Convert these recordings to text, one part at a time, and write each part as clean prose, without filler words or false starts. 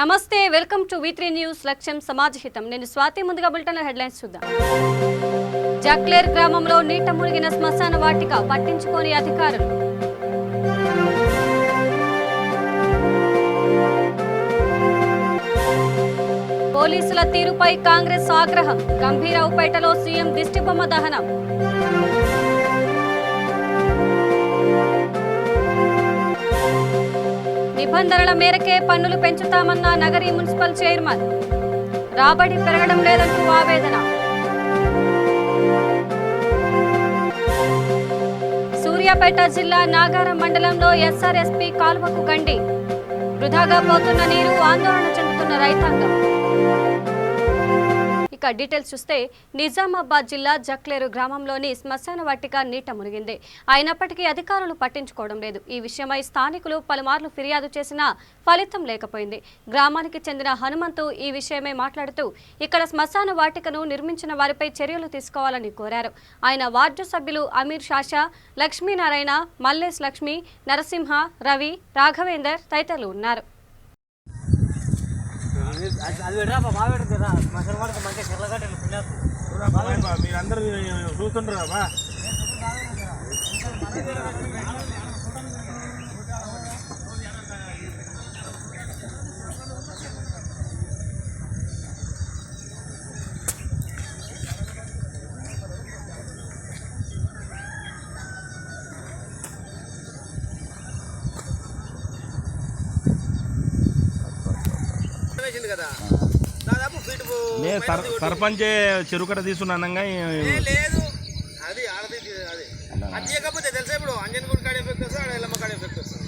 నమస్తే, welcome to V3 news. లక్ష్యం సమాజహితం. నేను స్వాతి. ముందుగా బులెటిన్ హెడ్లైన్స్ చూద్దాం. జక్లేర్ గ్రామంలో నీట మునిగిన శ్మశాన వాటిక పట్టించుకోని అధికారులు. పోలీసుల తీరుపై కాంగ్రెస్ ఆగ్రహం. గంభీరావుపేటలో సీఎం దిష్టిబొమ్మ దహనం. నిబంధనల మేరకే పన్నులు పెంచుతామన్న నగరి మున్సిపల్ చైర్మన్. రాబడి పెరగడం లేదంటూ ఆవేదన. సూర్యాపేట జిల్లా నాగారం మండలంలో SRSP కాలువకు గండి. వృధాగా పోతున్న నీరు, ఆందోళన చెందుతున్న రైతాంగం. ఇక డీటెయిల్స్ చూస్తే, నిజామాబాద్ జిల్లా జక్లేరు గ్రామంలోని శ్మశాన వాటిక నీట మునిగింది. అయినప్పటికీ అధికారులు పట్టించుకోవడం లేదు. ఈ విషయమై స్థానికులు పలుమార్లు ఫిర్యాదు చేసినా ఫలితం లేకపోయింది. గ్రామానికి చెందిన హనుమంతు ఈ విషయమై మాట్లాడుతూ, ఇక్కడ శ్మశాన వాటికను నిర్మించిన వారిపై చర్యలు తీసుకోవాలని కోరారు. ఆయన వార్డు సభ్యులు అమీర్ షాషా, లక్ష్మీనారాయణ, మల్లేష్ లక్ష్మి, నరసింహ, రవి, రాఘవేందర్ తదితరులు ఉన్నారు. మీరందరూ చూస్తుంటారు కదా. సర్పంచ్ చెరుకట తీసుకున్నానంగా లేదు, అది అదియకపోతే తెలుసా. ఇప్పుడు అంజన్ గుడి కాడ ఎఫెక్ట్ వస్తుంది, ఎల్లమ్మ కాడ ఎఫెక్ట్ వస్తుంది.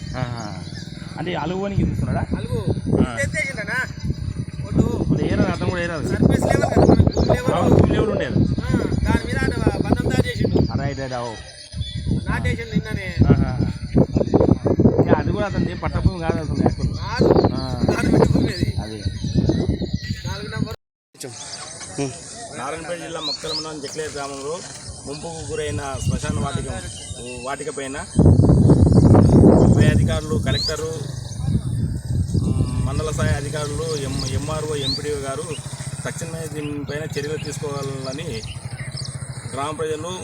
అంటే అలుగునికి తీసుకున్నాడా? అలుగు ఎత్తేసిండనా అతను కూడా ఏరాదు. సర్ఫేస్ లెవెల్ కదా, లెవెల్ ఉండేది. దాని మీద బంధం తయారు చేసిండు. రైట్ నాటేసిండు నిన్ననే. అది కూడా అతను పట్టభూమి కాదు, అసలు అది. నారాయణపేట జిల్లా మొక్కల మండలం జక్లేర్ గ్రామంలో ముంపుకు గురైన శ్మశాన వాటిక పైన పై అధికారులు, కలెక్టరు, మండల స్థాయి అధికారులు, MRO, MPDO గారు తక్షణమే దీనిపైన చర్యలు తీసుకోవాలని గ్రామ ప్రజలు.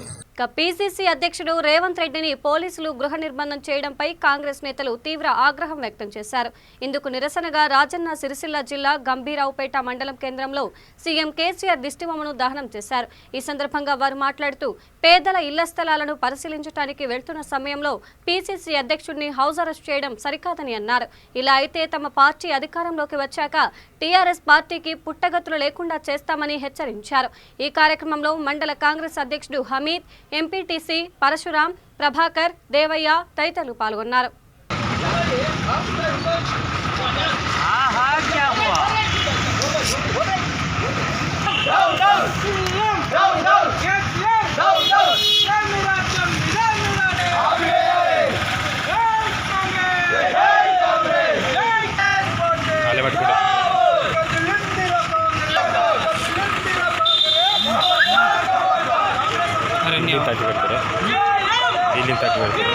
PCC అధ్యక్షుడు రేవంత్ రెడ్డిని పోలీసులు గృహ నిర్బంధం చేయడంపై కాంగ్రెస్ నేతలు తీవ్ర ఆగ్రహం వ్యక్తం చేశారు. ఇందుకు నిరసనగా రాజన్న సిరిసిల్ల జిల్లా గంభీరావుపేట మండలం కేంద్రంలో సీఎం కేసీఆర్ దిష్టిబొమ్మను దహనం చేశారు. ఈ సందర్భంగా వారు మాట్లాడుతూ, పేదల ఇళ్ల స్థలాలను పరిశీలించడానికి వెళ్తున్న సమయంలో PCC అధ్యక్షుడిని హౌస్ అరెస్ట్ చేయడం సరికాదని అన్నారు. ఇలా అయితే తమ పార్టీ అధికారంలోకి వచ్చాక TRS పార్టీకి పుట్టగతులు లేకుండా చేస్తామని హెచ్చరించారు. ఈ కార్యక్రమంలో మండల కాంగ్రెస్ అధ్యక్షుడు హమీద్, ఎంపీటీసీ పరశురాం, ప్రభాకర్, దేవయ్య తదితరులు పాల్గొన్నారు. తగ్గి పెడతారా? ఇల్లు తగ్గి పెడతారా?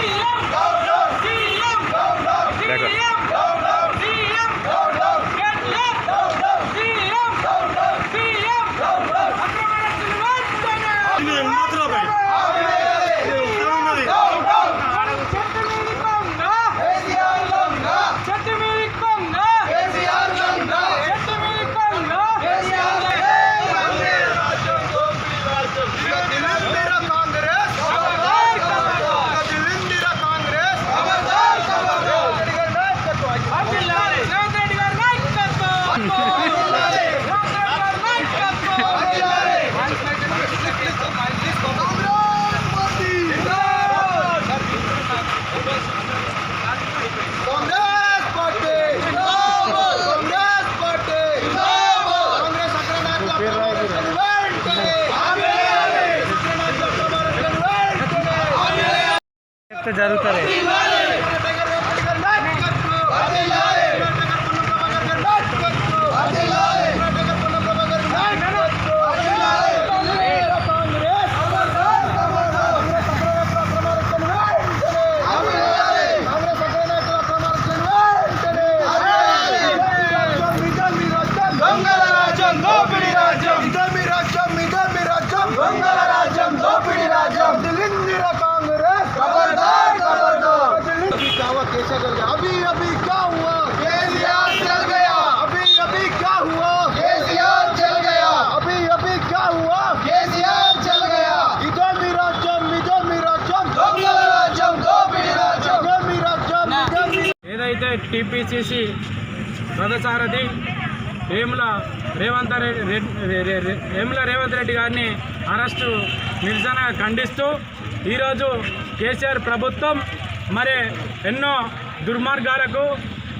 జరుగుతాయి. టీపీసీసీ రథసారథి వేముల రేవంత్ రెడ్డి గారిని అరెస్టు నిరసన ఖండిస్తూ ఈరోజు కేసీఆర్ ప్రభుత్వం మరి ఎన్నో దుర్మార్గాలకు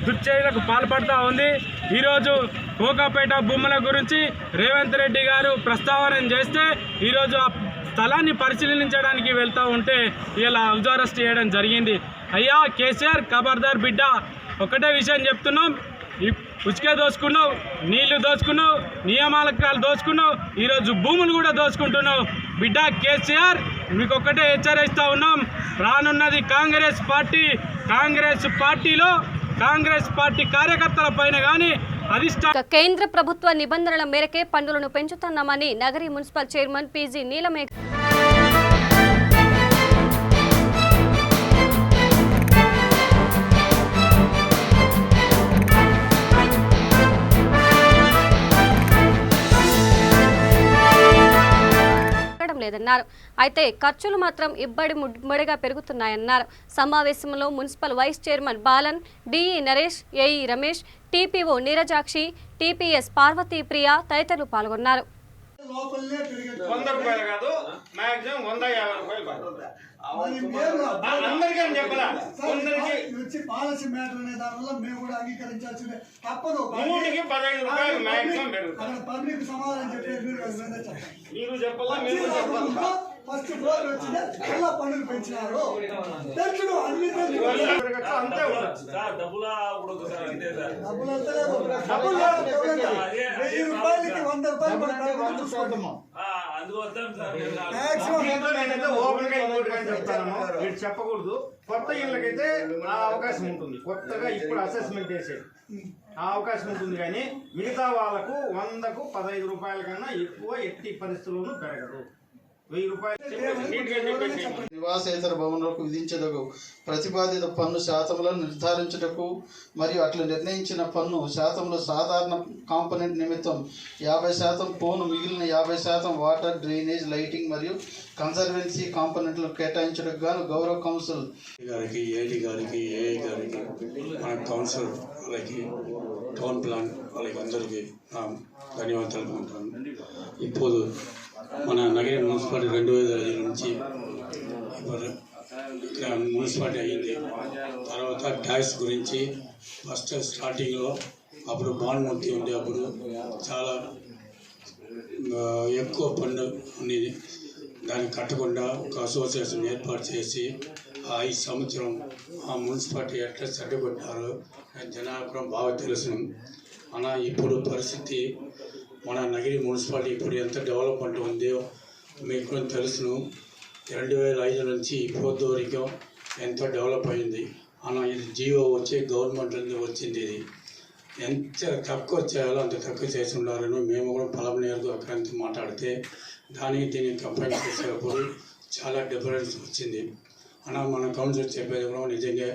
దుశ్చర్యలకు పాల్పడుతూ ఉంది. ఈరోజు కోకాపేట భూముల గురించి రేవంత్ రెడ్డి గారు ప్రస్తావన చేస్తే ఈరోజు ఆ స్థలాన్ని పరిశీలించడానికి వెళ్తూ ఉంటే ఇలా హౌస్ అరెస్ట్ చేయడం జరిగింది. అయ్యా కేసీఆర్ ఖబర్దార్ బిడ్డ, ఒకటే విషయం చెప్తున్నాం, ఉచికే దోచుకున్నావు, నీళ్లు దోచుకున్నావు, నియామకాలు దోచుకున్నావు, ఈరోజు భూములు కూడా దోచుకుంటున్నావు. బిడ్డ కేసీఆర్ మీకు ఒక్కటే హెచ్చరిస్తూ ఉన్నాం, రానున్నది కాంగ్రెస్ పార్టీలో కాంగ్రెస్ పార్టీ కార్యకర్తల పైన కానీ కేంద్ర ప్రభుత్వ నిబంధనల మేరకే పన్నులను పెంచుతున్నామని Nagari municipal chairman PG Neelamegha లేదన్నారు. అయితే ఖర్చులు మాత్రం ఇబ్బడిముడిగా పెరుగుతున్నాయన్నారు. సమావేశంలో municipal vice chairman Balan, DE Naresh, AE Ramesh, TPO Neerajakshi, TPS Parvathi Priya తదితరులు పాల్గొన్నారు. 100 రూపాయలు కాదు, మాక్సిమం 150 రూపాయలు. అందరికీ చెప్పలా, పాలసీ మ్యాటర్ అనే దానివల్ల మేము కూడా అంగీకరించాల్సిందే, తప్పదు. 15 రూపాయలు మాక్సిమం పెరుగుతుంది. పబ్లిక్ సమాధానం చెప్పేది మీరు చెప్పాలా, మీరు చెప్పాలా? ఫస్ట్ ఫ్లోర్ వచ్చిందే చాలా పన్నులు పెంచినారు. అంతే డబ్బులు 1000 రూపాయలకి 100 రూపాయలు చూసుకుంటాము. నేనైతే ఓపెన్ గా ఇంకోటి చెప్తాను, మీరు చెప్పకూడదు. కొత్త ఇళ్ళకైతే ఆ అవకాశం ఉంటుంది, కొత్తగా ఇప్పుడు అసెస్మెంట్ చేసేది ఆ అవకాశం ఉంటుంది. కానీ మిగతా వాళ్ళకు 100కు 15 రూపాయల కన్నా ఎక్కువ ఎట్టి పరిస్థితుల్లోనూ పెరగదు. 1000 రూపాయలు నివాసేతర భవనాలకు విధించదగు ప్రతిపాదిత పన్ను శాతములను నిర్ధారించుటకు మరియు అట్లు నిర్ణయించిన పన్ను శాతంలో సాధారణ కాంపోనెంట్ నిమిత్తం 50% పోను, మిగిలిన 50% వాటర్, డ్రైనేజ్, లైటింగ్ మరియు కన్సర్వెన్సీ కాంపోనెంట్లు కేటాయించడానికి గాను గౌరవ కౌన్సిల్ గారికి, ఏఐటి గారికి, ఏఐ గారికి, మన కౌన్సిల్ వాళ్ళకి, టౌన్ ప్లాన్ వాళ్ళకి అందరికీ ధన్యవాదాలు తెలుపుకుంటాను. ఇప్పుడు మన నగర మున్సిపాలిటీ 2005 నుంచి మున్సిపాలిటీ అయ్యింది. తర్వాత ట్యాక్స్ గురించి ఫస్ట్ స్టార్టింగ్లో అప్పుడు భానుమూర్తి ఉండే అప్పుడు చాలా ఎక్కువ పన్ను ఉండేది. దాన్ని కట్టకుండా ఒక అసోసియేషన్ ఏర్పాటు చేసి 5 సంవత్సరం ఆ మున్సిపాలిటీ ఎట్లా సర్దుకొట్టారో జనాలకు బాగా తెలుసు. అలా ఇప్పుడు పరిస్థితి మన నగిరి మున్సిపాలిటీ ఇప్పుడు ఎంత డెవలప్మెంట్ ఉందో మీకు తెలుసును. 2005 నుంచి ఇప్పుడు వరకు ఎంతో డెవలప్ అయింది. అలా ఇది జియో వచ్చి గవర్నమెంట్ నుంచి వచ్చింది. ఇది ఎంత తక్కువ చేయాలో అంత తక్కువ చేసి ఉండాలని మేము కూడా పలమనేరుగా అక్కడంతా మాట్లాడితే దానికి దీనికి కంపేర్ చేసేటప్పుడు చాలా డిఫరెన్స్ వచ్చింది. అలా మన కౌన్సిల్ చెప్పేది కూడా నిజంగా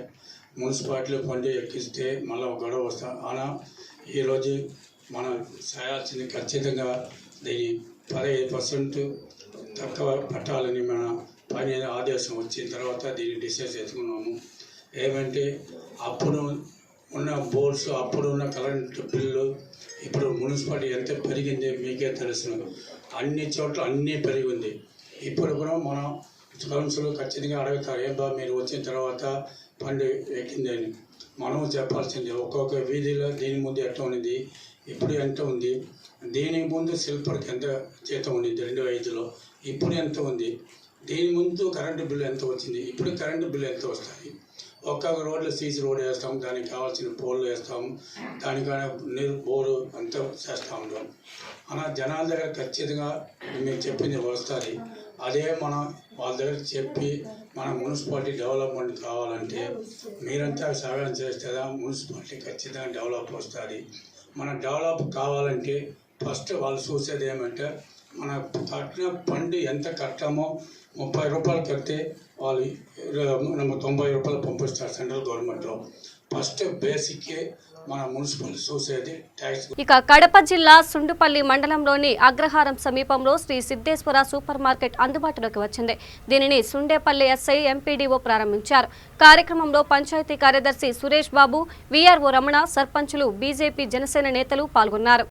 మున్సిపాలిటీలో ఫండ్ ఎక్కిస్తే మళ్ళీ ఒక గొడవ వస్తాం. అలా ఈరోజు మనం చేయాల్సింది ఖచ్చితంగా దీన్ని 15% తక్కువ పట్టాలని మన పని ఆదేశం వచ్చిన తర్వాత దీన్ని డిసైడ్ చేసుకున్నాము. ఏమంటే అప్పుడు ఉన్న బోర్డ్స్, అప్పుడు ఉన్న కరెంటు బిల్లు, ఇప్పుడు మున్సిపాలిటీ ఎంత పెరిగింది మీకే తెలుసు. అన్ని చోట్ల అన్నీ పెరిగింది. ఇప్పుడు కూడా మనం కౌన్సిల్ ఖచ్చితంగా అడుగుతారు, ఏం బా మీరు వచ్చిన తర్వాత ఫండ్ ఎక్కిందని. మనం చెప్పాల్సింది ఒక్కొక్క వీధిలో దీని ముందు ఎట్లా ఉన్నది, ఇప్పుడు ఎంత ఉంది, దీనికి ముందు సిల్పర్కి ఎంత జీతం ఉంది 2005లో, ఇప్పుడు ఎంత ఉంది, దీని ముందు కరెంటు బిల్లు ఎంత వచ్చింది, ఇప్పుడు కరెంటు బిల్లు ఎంత వస్తాయి. ఒక్కొక్క రోడ్లో సీసీ రోడ్ వేస్తాము, దానికి కావాల్సిన పోల్లు వేస్తాము, దానికైనా నీరు బోరు అంతా చేస్తూ ఉంటాం. అలా జనాల దగ్గర ఖచ్చితంగా మీరు చెప్పింది వస్తుంది. అదే మనం వాళ్ళ దగ్గర చెప్పి మన మున్సిపాలిటీ డెవలప్మెంట్ కావాలంటే మీరంతా సహాయం చేస్తేదా మున్సిపాలిటీ ఖచ్చితంగా డెవలప్ వస్తుంది. మన డెవలప్ కావాలంటే ఫస్ట్ వాళ్ళు చూసేది ఏమంటే మన కట్టిన ఫండ్ ఎంత కట్టామో 30 రూపాయలు కడితే వాళ్ళు 90 రూపాయలు పంపిస్తారు సెంట్రల్ గవర్నమెంట్లో. ఫస్ట్ బేసిక్ మన మున్సిపల్ చూసేది ట్యాక్స్. ఇక కడప జిల్లా సుండుపల్లి మండలంలోని అగ్రహారం సమీపంలో శ్రీ సిద్ధేశ్వర సూపర్ మార్కెట్ అందుబాటులోకి వచ్చింది. దీనిని సుండేపల్లి ఎస్ఐ ఎంపీడీఓ ప్రారంభించారు. కార్యక్రమంలో పంచాయతీ కార్యదర్శి సురేష్ బాబు, వీఆర్ఓ రమణ, సర్పంచులు, బీజేపీ, జనసేన నేతలు పాల్గొన్నారు.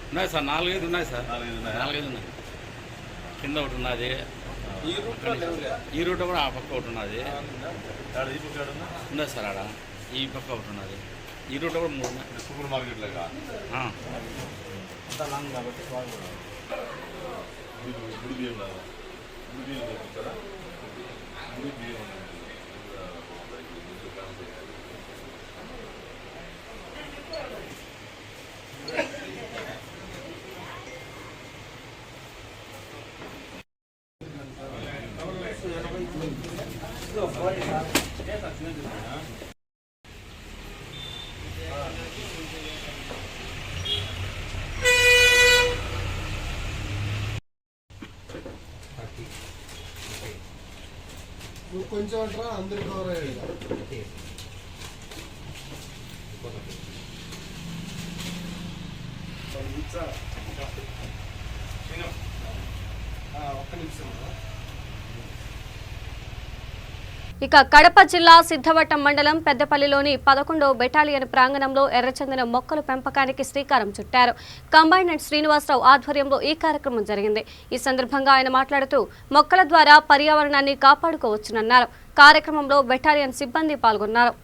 ఉన్నాయి సార్, 4-5 ఉన్నాయి సార్. 4-5 ఉన్నాయి. కింద ఒకటి ఉన్నది, ఈ రూట్ కూడా ఆ పక్క ఒకటి ఉన్నది. ఉన్నాయి సార్, ఆడ ఈ పక్క ఒకటి ఉన్నది. ఈ రూట్ కూడా 3 ఉన్నాయి. సూపర్ మార్కెట్ లాగా లాంగ్ కాబట్టి కొంచెం అంటారా అందరు కవర్ అయ్యాడు. ఒక్క నిమిషం. ఇక కడప జిల్లా సిద్ధవటం మండలం పెద్దపల్లిలోని 11వ బెటాలియన్ ప్రాంగణంలో ఎర్రచందనం మొక్కల పెంపకానికి శ్రీకారం చుట్టారు. కంబైనెంట్ శ్రీనివాసరావు ఆధ్వర్యంలో ఈ కార్యక్రమం జరిగింది. ఈ సందర్భంగా ఆయన మాట్లాడుతూ మొక్కల ద్వారా పర్యావరణాన్ని కాపాడుకోవచ్చునన్నారు. కార్యక్రమంలో బెటాలియన్ సిబ్బంది పాల్గొన్నారు.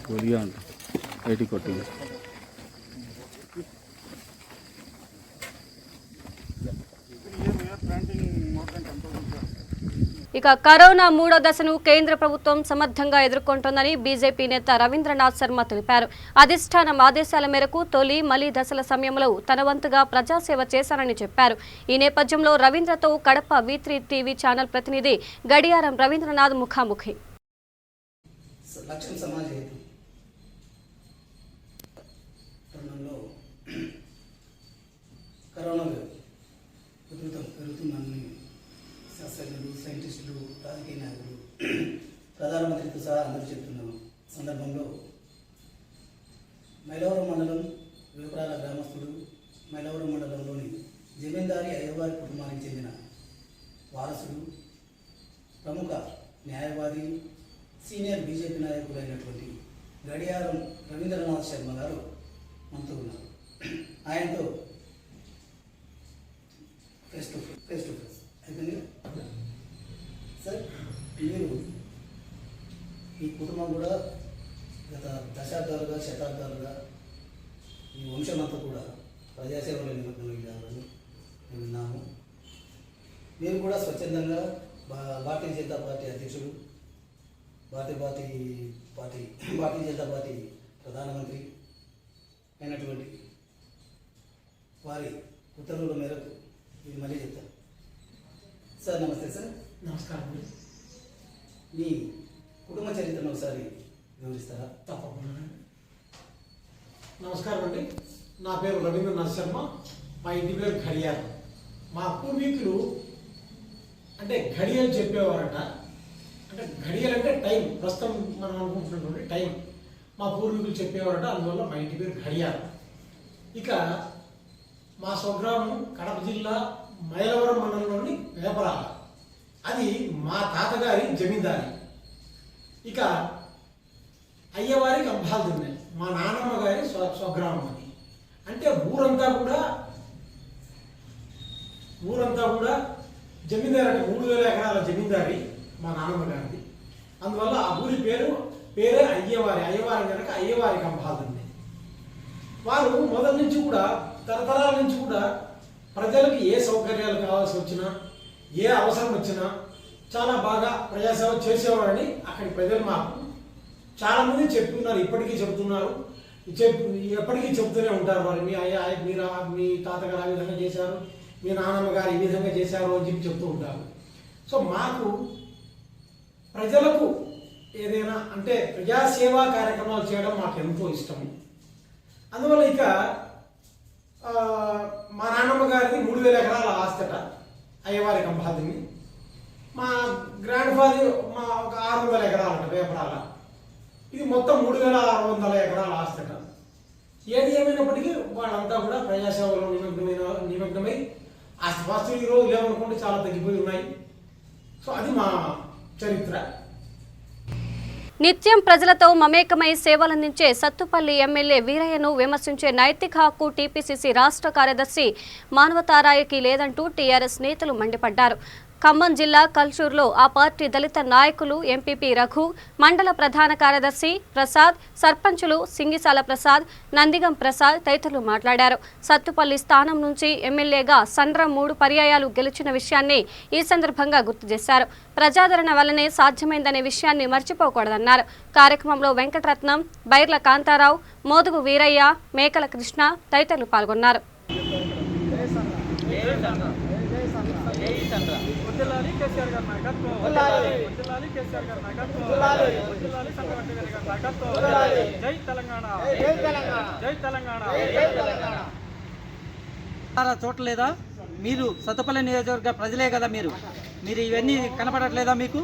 కొద్దిగా ఐటీ కొట్టి ఇక కరోనా మూడో దశను కేంద్ర ప్రభుత్వం సమర్థంగా ఎదుర్కొంటోందని బీజేపీ నేత రవీంద్రనాథ్ శర్మ తెలిపారు. అధిష్టానం ఆదేశాల మేరకు తొలి మలి దశల సమయంలో తన వంతుగా ప్రజాసేవ చేశానని చెప్పారు. ఈ నేపథ్యంలో రవీంద్రతో కడప V3 టీవీ ఛానల్ ప్రతినిధి గడియారం రవీంద్రనాథ్ ముఖాముఖి. లక్ష్యం సమాజ హితం తరుణంలో కరోనా ఉధృతం పెరుగుతుందని శాస్త్రజ్ఞులు, సైంటిస్టులు, రాజకీయ నాయకులు, ప్రధానమంత్రితో సహా అందరూ చెప్తున్న సందర్భంలో మైలవరం మండలం వివరాల గ్రామస్తుడు, మైలవరం మండలంలోని జమీందారి అయ్యవారి కుటుంబానికి చెందిన వారసుడు, ప్రముఖ న్యాయవాది, సీనియర్ బీజేపీ నాయకులు అయినటువంటి గడియారం రవీంద్రనాథ్ శర్మ గారు మనతో ఉన్నారు. ఆయనతో ఫేస్ టు ఫేస్ అయిపోయింది. సార్, మీరు ఈ కుటుంబం కూడా గత దశాబ్దాలుగా శతాబ్దాలుగా ఈ వంశమంతా కూడా ప్రజాసేవలో నిమగ్నమయ్యారని మేము విన్నాము. మీరు కూడా స్వచ్ఛందంగా భారతీయ జనతా పార్టీ అధ్యక్షుడు, భారతీయ జనతా పార్టీ ప్రధానమంత్రి అయినటువంటి వారి ఉత్తర్వుల మేరకు ఇది మళ్ళీ చెప్తాను. సార్ నమస్తే. సార్ నమస్కారం. మీ కుటుంబ చరిత్రను ఒకసారి వివరిస్తారా? తప్పకుండా. నమస్కారం అండి. నా పేరు రవీంద్రనాథ్ శర్మ. మా ఇంటి పేరు ఘడియార్. మా పూర్వీకులు అంటే ఘడియలు చెప్పేవారట. అంటే ఘడియలు అంటే టైం, ప్రస్తుతం మనం అనుకుంటున్నటువంటి టైం మా పూర్వీకులు చెప్పేవారట. అందువల్ల మా ఇంటి పేరు ఘడియార్. ఇక మా స్వగ్రామం కడప జిల్లా మైలవరం మండలంలోని వేపరాల. అది మా తాతగారి జమీందారి. ఇక అయ్యవారికి అంబాలు తిన్నాయి మా నాన్నమ్మ గారి స్వగ్రామం. అది అంటే ఊరంతా కూడా జమీందారి, అంటే 3000 ఎకరాల జమీందారి మా నాన్నమ్మ గారిది. అందువల్ల ఆ ఊరి పేరే అయ్యవారి కనుక అయ్యవారికి అంబాలు తిన్నాయి. వారు మొదటి నుంచి కూడా తరతరాల నుంచి కూడా ప్రజలకు ఏ సౌకర్యాలు కావాల్సి వచ్చినా, ఏ అవసరం వచ్చినా చాలా బాగా ప్రజాసేవ చేసేవారని అక్కడి ప్రజలు మాకు చాలామంది చెప్తున్నారు, ఇప్పటికీ చెబుతున్నారు, ఎప్పటికీ చెబుతూనే ఉంటారు. వారు మీ తాతగారు ఆ విధంగా చేశారు, మీ నాన్నమ్మ గారు ఈ విధంగా చేశారు అని చెప్పి చెప్తూ ఉంటారు. సో మాకు ప్రజలకు ఏదైనా అంటే ప్రజాసేవా కార్యక్రమాలు చేయడం మాకు ఎంతో ఇష్టము. అందువల్ల ఇక మా నాన్నమ్మ గారిది 3000 ఎకరాల ఆస్తట అయ్యవారి కంబాదిని. మా గ్రాండ్ ఫాదర్ ఒక 600 ఎకరాలట వేపరాల. ఇది మొత్తం 3600 ఎకరాల ఆస్తట. ఏది ఏమైనప్పటికీ వాళ్ళంతా కూడా ప్రజాసేవలో నిమగ్నమై ఆస్తిపాస్తులు ఈరోజు లేవనుకుంటే చాలా తగ్గిపోయి ఉన్నాయి. సో అది మా చరిత్ర. నిత్యం ప్రజలతో మమేకమై సేవలందించే సత్తుపల్లి ఎమ్మెల్యే వీరయ్యను విమర్శించే నైతిక హక్కు టీపీసీసీ రాష్ట్ర కార్యదర్శి మానవతారాయకి లేదంటూ టీఆర్ఎస్ నేతలు మండిపడ్డారు. ఖమ్మం జిల్లా కల్చూరులో ఆ పార్టీ దళిత నాయకులు ఎంపీపీ రఘు, మండల ప్రధాన కార్యదర్శి ప్రసాద్, సర్పంచులు సింగిసాల ప్రసాద్, నందిగం ప్రసాద్ తదితరులు మాట్లాడారు. సత్తుపల్లి స్థానం నుంచి ఎమ్మెల్యేగా సండ్రం 3 పర్యాయాలు గెలిచిన విషయాన్ని ఈ సందర్భంగా గుర్తు చేశారు. ప్రజాదరణ వల్లనే సాధ్యమైందనే విషయాన్ని మర్చిపోకూడదన్నారు. కార్యక్రమంలో వెంకటరత్నం, బైర్ల కాంతారావు, మోదుగు వీరయ్య, మేకల కృష్ణ తదితరులు పాల్గొన్నారు. చూడలేదా మీరు? సత్తుపల్లి నియోజకవర్గ ప్రజలే కదా మీరు ఇవన్నీ కనపడట్లేదా మీకు?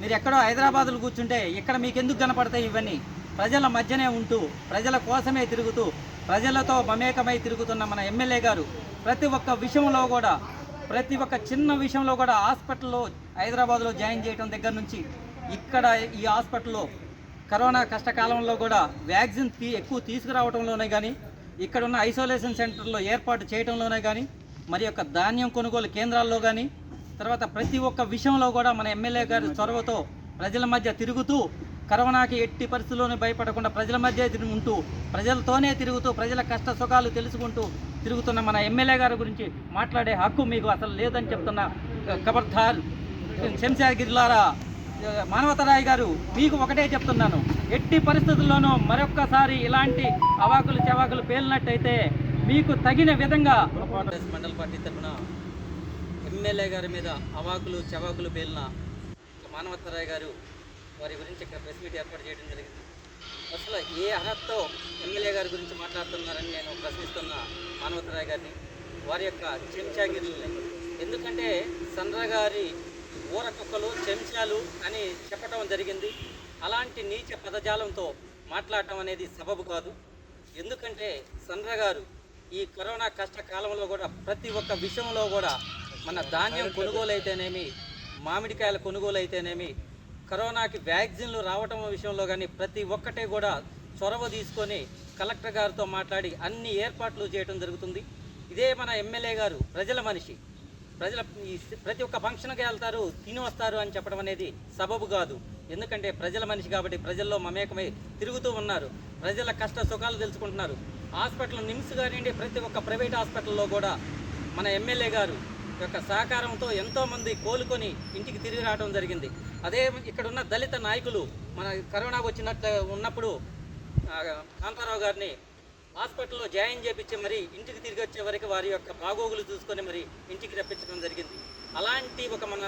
మీరు ఎక్కడో హైదరాబాద్లో కూర్చుంటే ఇక్కడ మీకు ఎందుకు కనపడతాయి ఇవన్నీ? ప్రజల మధ్యనే ఉంటూ ప్రజల కోసమే తిరుగుతూ ప్రజలతో మమేకమై తిరుగుతున్న మన ఎమ్మెల్యే గారు ప్రతి ఒక్క విషయంలో కూడా, ప్రతి ఒక్క చిన్న విషయంలో కూడా హాస్పిటల్లో హైదరాబాద్లో జాయిన్ చేయడం దగ్గర నుంచి ఇక్కడ ఈ హాస్పిటల్లో కరోనా కష్టకాలంలో కూడా వ్యాక్సిన్ ఎక్కువ తీసుకురావడంలోనే కానీ, ఇక్కడ ఉన్న ఐసోలేషన్ సెంటర్లో ఏర్పాటు చేయడంలోనే కానీ, మరి యొక్క ధాన్యం కొనుగోలు కేంద్రాల్లో కానీ, తర్వాత ప్రతి ఒక్క విషయంలో కూడా మన ఎమ్మెల్యే గారి చొరవతో ప్రజల మధ్య తిరుగుతూ కరోనాకి ఎట్టి పరిస్థితుల్లోనే భయపడకుండా ప్రజల మధ్య ఉంటూ ప్రజలతోనే తిరుగుతూ ప్రజల కష్ట సుఖాలు తెలుసుకుంటూ తిరుగుతున్న మన ఎమ్మెల్యే గారి గురించి మాట్లాడే హక్కు మీకు అసలు లేదని చెప్తున్న ఖబర్దార్ శంషాగిరిలారా మానవతరాయ్ గారు, మీకు ఒకటే చెప్తున్నాను, ఎట్టి పరిస్థితుల్లోనూ మరొక్కసారి ఇలాంటి అవాకులు చెవాకులు పేలినట్టయితే మీకు తగిన విధంగా మండల పార్టీ తరఫున ఎమ్మెల్యే గారి మీద అవాకులు చెవాకులు పేలిన మానవతరాయ్ గారు వారి గురించి ఇక్కడ ప్రెస్ మీట్ ఏర్పాటు చేయడం జరిగింది. అసలు ఏ అర్హతతో ఎమ్మెల్యే గారి గురించి మాట్లాడుతున్నారని నేను ప్రశ్నిస్తున్న మానవతరాయ్ గారిని, వారి యొక్క చెంచాగిరిని. ఎందుకంటే సండ్ర గారి ఊరకుక్కలు చెంచాలు అని చెప్పటం జరిగింది. అలాంటి నీచ పదజాలంతో మాట్లాడటం అనేది సబబు కాదు. ఎందుకంటే సండ్ర గారు ఈ కరోనా కష్టకాలంలో కూడా ప్రతి ఒక్క విషయంలో కూడా మన ధాన్యం కొనుగోలు అయితేనేమి, మామిడికాయల కొనుగోలు అయితేనేమి, కరోనాకి వ్యాక్సిన్లు రావటం విషయంలో కానీ ప్రతి ఒక్కటే కూడా చొరవ తీసుకొని కలెక్టర్ గారితో మాట్లాడి అన్ని ఏర్పాట్లు చేయడం జరుగుతుంది. ఇదే మన ఎమ్మెల్యే గారు ప్రజల మనిషి, ప్రతి ఒక్క ఫంక్షన్కి వెళ్తారు, తిని వస్తారు అని చెప్పడం అనేది సబబు కాదు. ఎందుకంటే ప్రజల మనిషి కాబట్టి ప్రజల్లో మమేకమై తిరుగుతూ ఉన్నారు, ప్రజల కష్ట సుఖాలు తెలుసుకుంటున్నారు. హాస్పిటల్ నిమ్స్ కానివ్వండి, ప్రతి ఒక్క ప్రైవేట్ హాస్పిటల్లో కూడా మన ఎమ్మెల్యే గారు యొక్క సహకారంతో ఎంతోమంది కోలుకొని ఇంటికి తిరిగి రావడం జరిగింది. అదే ఇక్కడున్న దళిత నాయకులు మన కరోనా ఉన్నప్పుడు కాంతారావు గారిని హాస్పిటల్లో జాయిన్ చేయించి మరి ఇంటికి తిరిగి వచ్చే వరకు వారి యొక్క బాగోగులు చూసుకొని మరి ఇంటికి రప్పించడం జరిగింది. అలాంటి ఒక మన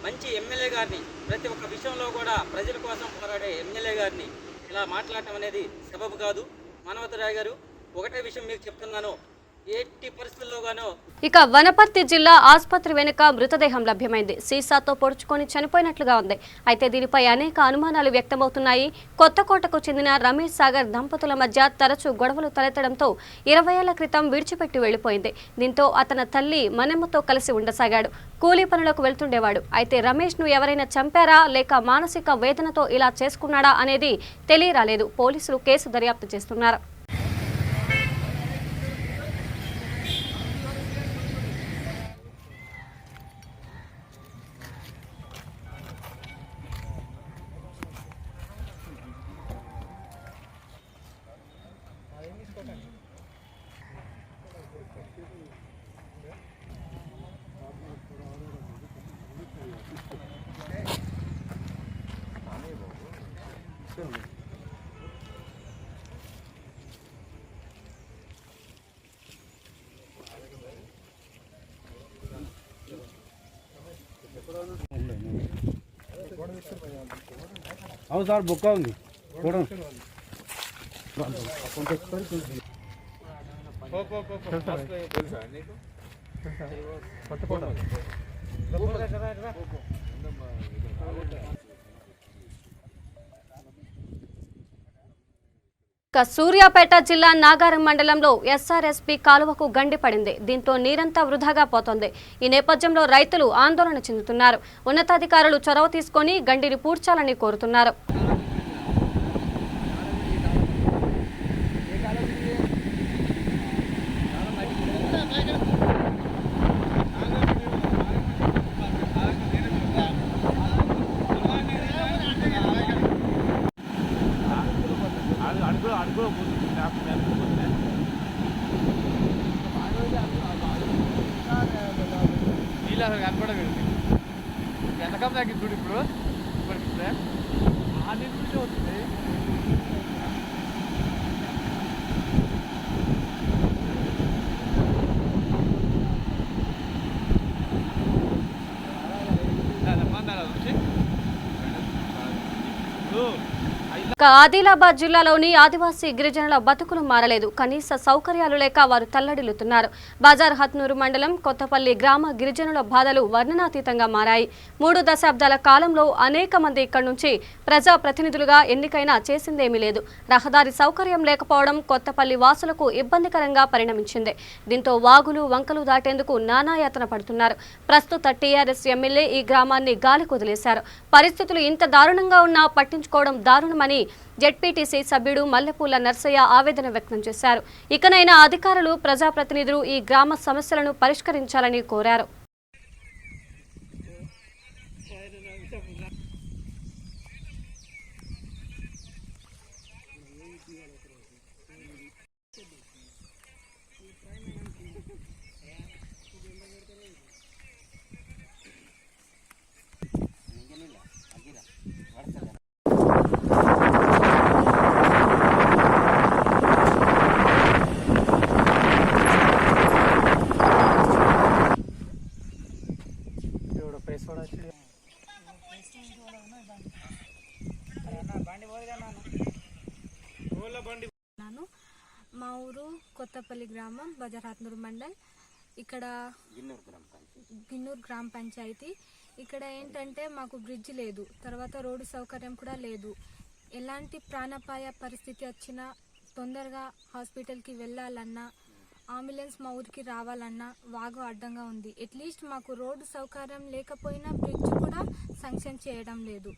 మంచి ఎమ్మెల్యే గారిని, ప్రతి ఒక్క విషయంలో కూడా ప్రజల కోసం పోరాడే ఎమ్మెల్యే గారిని ఇలా మాట్లాడటం అనేది సబబు కాదు. మానవతరాయ్ గారు, ఒకటే విషయం మీకు చెప్తున్నాను, ఎట్టి పరిస్థితుల్లోగానో. ఇక వనపర్తి జిల్లా ఆసుపత్రి వెనుక మృతదేహం లభ్యమైంది. సీసాతో పొడుచుకొని చనిపోయినట్లుగా ఉంది. అయితే దీనిపై అనేక అనుమానాలు వ్యక్తమవుతున్నాయి. కొత్తకోటకు చెందిన రమేష్ సాగర్ దంపతుల మధ్య తరచూ గొడవలు తలెత్తడంతో 20 ఏళ్ల క్రితం విడిచిపెట్టి వెళ్లిపోయింది. దీంతో అతని తల్లి మనమ్మతో కలిసి ఉండసాగాడు. కూలీ పనులకు వెళ్తుండేవాడు. అయితే రమేష్ను ఎవరైనా చంపారా లేక మానసిక వేదనతో ఇలా చేసుకున్నాడా అనేది తెలియరాలేదు. పోలీసులు కేసు దర్యాప్తు చేస్తున్నారు. అవును సార్, బుక్ ఉంది సూర్యాపేట జిల్లా నాగారం మండలంలో ఎస్ఆర్ఎస్పీ కాలువకు గండి పడింది. దీంతో నీరంతా వృధాగా పోతోంది. ఈ నేపథ్యంలో రైతులు ఆందోళన చెందుతున్నారు. ఉన్నతాధికారులు చొరవ తీసుకొని గండిని పూడ్చాలని కోరుతున్నారు. కనపడదు ఎంతకం తగ్గింది చూడు. ఇప్పుడు ఆ నీళ్ళు నుంచి వస్తుంది. ఆదిలాబాద్ జిల్లాలోని ఆదివాసీ గిరిజనుల బతుకులు మారలేదు. కనీస సౌకర్యాలు లేక వారు తల్లడిల్లుతున్నారు. బాజార్ హత్నూరు మండలం కొత్తపల్లి గ్రామ గిరిజనుల బాధలు వర్ణనాతీతంగా మారాయి. 3 దశాబ్దాల కాలంలో అనేక మంది ఇక్కడి నుంచి ప్రజాప్రతినిధులుగా ఎన్నికైనా చేసిందేమీ లేదు. రహదారి సౌకర్యం లేకపోవడం కొత్తపల్లి వాసులకు ఇబ్బందికరంగా పరిణమించింది. దీంతో వాగులు వంకలు దాటేందుకు నానాయాతన పడుతున్నారు. ప్రస్తుత టీఆర్ఎస్ ఎమ్మెల్యే ఈ గ్రామాన్ని గాలికి వదిలేశారు. పరిస్థితులు ఇంత దారుణంగా ఉన్నా పట్టించుకోవడం దారుణమని జెడ్పీటీసీ సభ్యుడు మల్లెపూల నర్సయ్య ఆవేదన వ్యక్తం చేశారు. ఇకనైనా అధికారులు, ప్రజాప్రతినిధులు ఈ గ్రామ సమస్యలను పరిష్కరించాలని కోరారు. కొత్తపల్లి గ్రామం, బజారాత్నూరు మండల్. ఇక్కడ గిన్నూరు గ్రామ పంచాయతీ. ఇక్కడ ఏంటంటే మాకు బ్రిడ్జ్ లేదు, తర్వాత రోడ్డు సౌకర్యం కూడా లేదు. ఎలాంటి ప్రాణాపాయ పరిస్థితి వచ్చినా తొందరగా హాస్పిటల్కి వెళ్ళాలన్నా, అంబులెన్స్ మా ఊరికి రావాలన్నా వాగు అడ్డంగా ఉంది. అట్లీస్ట్ మాకు రోడ్డు సౌకర్యం లేకపోయినా బ్రిడ్జ్ కూడా శాంక్షన్ చేయడం లేదు.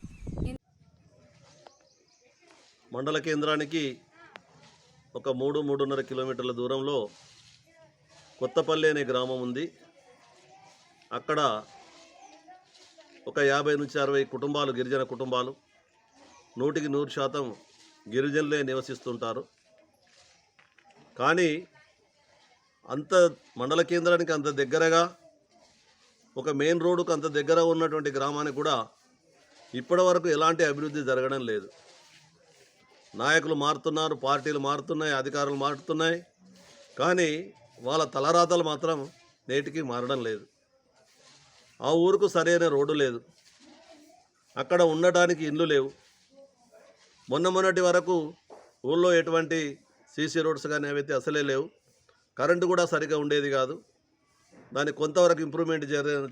మండల కేంద్రానికి ఒక 3-3.5 కిలోమీటర్ల దూరంలో కొత్తపల్లి అనే గ్రామం ఉంది. అక్కడ ఒక 50 నుంచి 60 కుటుంబాలు, గిరిజన కుటుంబాలు, 100% గిరిజనులే నివసిస్తుంటారు. కానీ అంత మండల కేంద్రానికి అంత దగ్గరగా, ఒక మెయిన్ రోడ్డుకు అంత దగ్గర ఉన్నటువంటి గ్రామానికి కూడా ఇప్పటి వరకు ఎలాంటి అభివృద్ధి జరగడం లేదు. నాయకులు మారుతున్నారు, పార్టీలు మారుతున్నాయి, అధికారులు మారుతున్నాయి, కానీ వాళ్ళ తలరాతలు మాత్రం నేటికి మారడం లేదు. ఆ ఊరుకు సరైన రోడ్డు లేదు, అక్కడ ఉండటానికి ఇండ్లు లేవు. మొన్నటి వరకు ఊళ్ళో ఎటువంటి సీసీ రోడ్స్ కానీ అవైతే అసలే లేవు. కరెంటు కూడా సరిగా ఉండేది కాదు. దాన్ని కొంతవరకు ఇంప్రూవ్మెంట్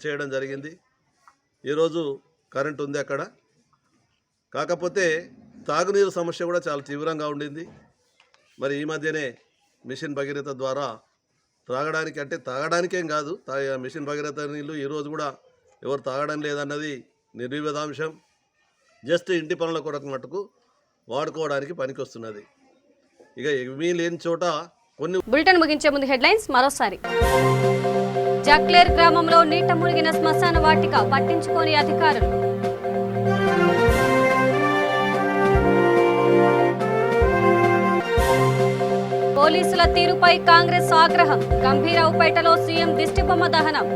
చేయడం జరిగింది. ఈరోజు కరెంటు ఉంది అక్కడ. కాకపోతే తాగునీరు సమస్య కూడా చాలా తీవ్రంగా ఉండింది. మరి ఈ మధ్యనే మిషన్ భగీరథ ద్వారా త్రాగడానికి, అంటే తాగడానికేం కాదు, మిషన్ భగీరథ నీళ్ళు ఈరోజు కూడా ఎవరు తాగడం లేదన్నది నిర్వివాదాంశం. జస్ట్ ఇంటి పనుల కొరకు మటుకు వాడుకోవడానికి పనికొస్తున్నది. ఇక ఏమీ లేని చోట కొన్ని. బులెటిన్ ముగించే ముందు హెడ్లైన్స్ మరోసారి. జక్లేర్ గ్రామంలో నీట మునిగిన శ్మశాన వాటిక పట్టించుకోని అధికారులు. పోలీసుల తీరుపై కాంగ్రెస్ ఆగ్రహం. గంభీరావుపేటలో సీఎం దిష్టిబొమ్మ దహనం.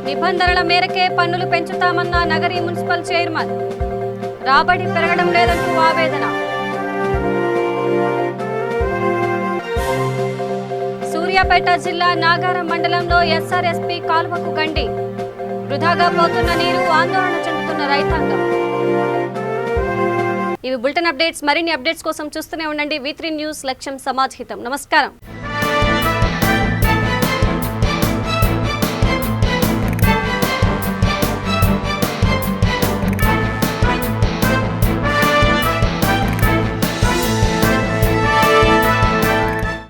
నిబంధనల మేరకే పన్నులు పెంచుతామన్న నగరి మున్సిపల్ చైర్మన్. రాబడి పెరగడం లేదంటూ ఆవేదన. సూర్యాపేట జిల్లా నాగారం మండలంలో ఎస్ఆర్ఎస్పీ కాలువకు గండి. వృధాగా పోతున్న నీరు, ఆందోళన చెందుతున్న రైతాంగం. ఇవి బులెటిన్ అప్డేట్స్. మరిన్ని అప్డేట్స్ కోసం చూస్తూనే ఉండండి V3 న్యూస్. లక్ష్యం సమాజ్ హితం. నమస్కారం.